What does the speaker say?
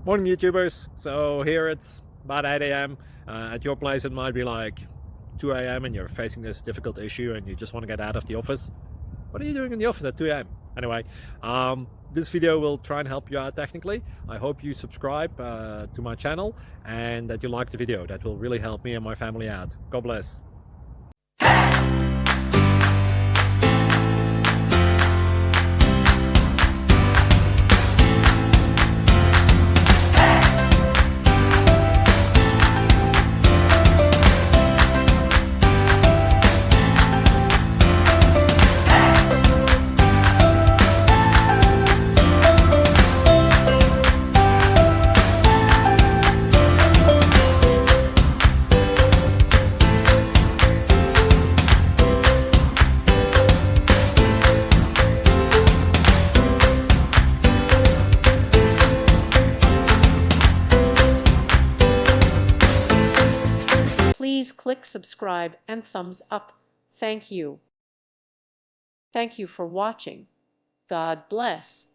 Morning YouTubers. So here it's about 8 a.m. At your place it might be like 2 a.m. and you're facing this difficult issue and you just want to get out of the office. What are you doing in the office at 2 a.m.? Anyway, this video will try and help you out technically. I hope you subscribe to my channel and that you like the video. That will really help me and my family out. God bless. Please click subscribe and thumbs up. Thank you. Thank you for watching. God bless.